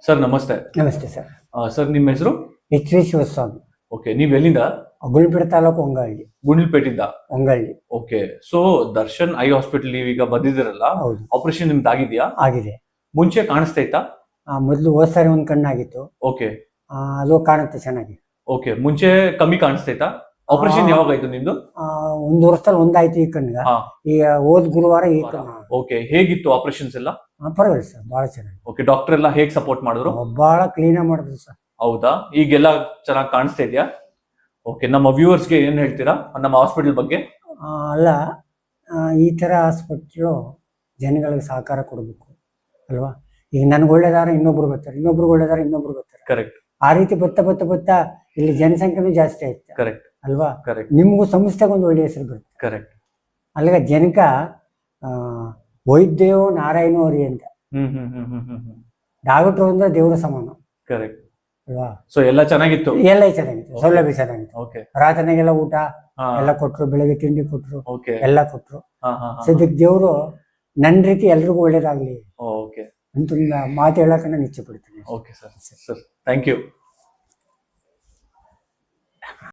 Sir ನಮಸ್ತೆ. ನಮಸ್ತೆ sir. Sir ನಿಮ್ಮ ಹೆಸರು? H V Shivaswamy. ಓಕೆ, ನೀವ್ ಎಲ್ಲಿಂದ? ಗುಲ್ಬರ್ಗ ತಾಲೂಕು ಹೊಂಗಳ್ಳಿ. ಗುಂಡ್ಲುಪೇಟಿಂದ? Hongalli. Okay, so Darshan eye hospital ನೀವೀಗ ಬಂದಿದ್ದೀರಲ್ಲ, ಹೌದು, ಆಪರೇಷನ್ ನಿಮ್ದು ಆಗಿದ್ಯಾ? ಆಗಿದೆ. ಮುಂಚೆ ಕಾಣಿಸ್ತಾ ಇತ್ತಾ? ಮೊದಲು ಹೋದ್ ಸಾರಿ ಒಂದ್ ಕಣ್ಣಾಗಿತ್ತು. ಓಕೆ, ಅದು ಕಾಣುತ್ತೆ ಚೆನ್ನಾಗಿ. ಓಕೆ, ಮುಂಚೆ ಕಮ್ಮಿ ಕಾಣಿಸ್ತಾ ಇತ್ತಾ? ಆಪರೇಷನ್ ಯಾವಾಗ ಆಯ್ತು ನಿಮ್ದು? 1 ವರ್ಷದಲ್ಲಿ ಒಂದಾಯ್ತು ಈ ಕಣ್ಣಿಗ. ಹಾ. ಈಗ ಹೋದ್ ಗುರುವಾರ ಈ ಕಣ್ಣು. ಓಕೆ, ಹೇಗಿತ್ತು ಆಪರೇಷನ್ಸ್ ಎಲ್ಲ? ಪರವಾಗಿಲ್ಲ ಸರ್, ಬಹಳ ಚೆನ್ನಾಗಿ. ಓಕೆ, ಡಾಕ್ಟರ್ ಎಲ್ಲ ಹೇಗ್ ಸಪೋರ್ಟ್ ಮಾಡಿದ್ರು? ಬಹಳ ಕ್ಲೀನ್ ಆಗಿ ಮಾಡಿದ್ರು ಸರ್. ಹೌದಾ? ಈಗೆಲ್ಲ ಚೆನ್ನಾಗಿ ಕಾಣಿಸ್ತಾ ಇದೆಯಾ? ಓಕೆ, ನಮ್ಮ ವ್ಯೂವರ್ಸ್ಗೆ ಏನ್ ಹೇಳ್ತೀರಾ ನಮ್ಮ ಹಾಸ್ಪಿಟಲ್ ಬಗ್ಗೆ? ಅಲ್ಲ, ಈ ತರ ಹಾಸ್ಪಿಟ್ಲು ಜನಗಳಿಗೆ ಸಹಕಾರ ಕೊಡಬೇಕು ಅಲ್ವಾ. ಈಗ ನನ್ಗೆ ಒಳ್ಳೇದಾರ ಇನ್ನೊಬ್ರು ಬರ್ತಾರೆ, ಇನ್ನೊಬ್ರಿಗೆ ಒಳ್ಳೇದಾರ ಇನ್ನೊಬ್ರು ಬರ್ತಾರೆ. ಕರೆಕ್ಟ್. ಆ ರೀತಿ ಬರ್ತಾ ಇಲ್ಲಿ ಜನಸಂಖ್ಯೆನೂ ಜಾಸ್ತಿ ಆಯ್ತು. ಕರೆಕ್ಟ್ ಅಲ್ವಾ. ಕರೆಕ್ಟ್. ನಿಮ್ಗೂ ಸಂಸ್ಥೆಗೆ ಒಂದು ಒಳ್ಳೆಯ ಹೆಸರು ಬರುತ್ತೆ. ಕರೆಕ್ಟ್. ಅಲ್ಲಿಗ ಜನಕ ವೈದ್ಯೋ ನಾರಾಯಣ ಹರಿ ಅಂತ. ಡಾಕ್ಟರ್ ಅಂದ್ರೆ ದೇವರ ಸಮಾನ. ಕರೆಕ್ಟ್ ಅಲ್ವಾ. ಸೊ ಎಲ್ಲ ಚೆನ್ನಾಗಿತ್ತು? ಎಲ್ಲ ಚೆನ್ನಾಗಿತ್ತು, ಸೌಲಭ್ಯ ಚೆನ್ನಾಗಿತ್ತು. ಓಕೆ, ರಾತ್ರಿಗೆಲ್ಲ ಊಟ ಎಲ್ಲ ಕೊಟ್ರು, ಬೆಳಿಗ್ಗೆ ತಿಂಡಿ ಕೊಟ್ರು, ಓಕೆ, ಎಲ್ಲ ಕೊಟ್ರು. ಸದ್ಯಕ್ಕೆ ದೇವರು ನನ್ನ ರೀತಿ ಎಲ್ರಿಗೂ ಒಳ್ಳೇದಾಗ್ಲಿ ಓಕೆ ಅಂತ ಮಾತು ಹೇಳಕ್ಕೆ ನಾನು ಇಚ್ಛೆ ಪಡ್ತೀನಿ. Okay sir, thank you.